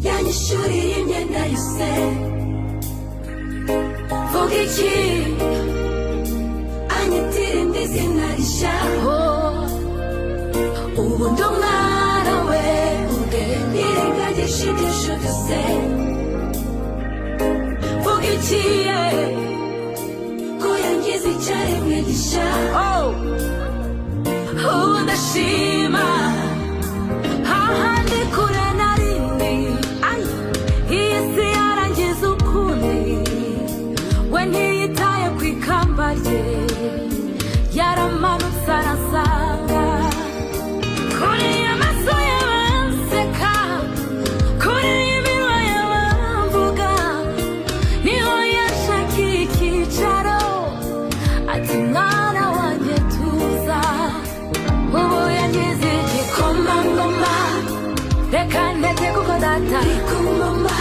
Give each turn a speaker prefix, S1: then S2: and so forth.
S1: yanyishuriye imyenda yose vuga iki anyitira indi zina rishya ubu ndi umwana we ubwe nirengagije iby'ejo byose vuga iki ko yangize icyaremwe gishya udashima hahandi kure narindi iyi si yarangiza ukundi we ntiyitaye ku ikamba rye yaramanutse arasanga kuri amaso y'abanseka kuri iminwa y'abamvuga niho yashakiye icyicaro ati mwana wanjye tuza ubu yangize igikomangoma reka ndeke kuko data ari ku ngoma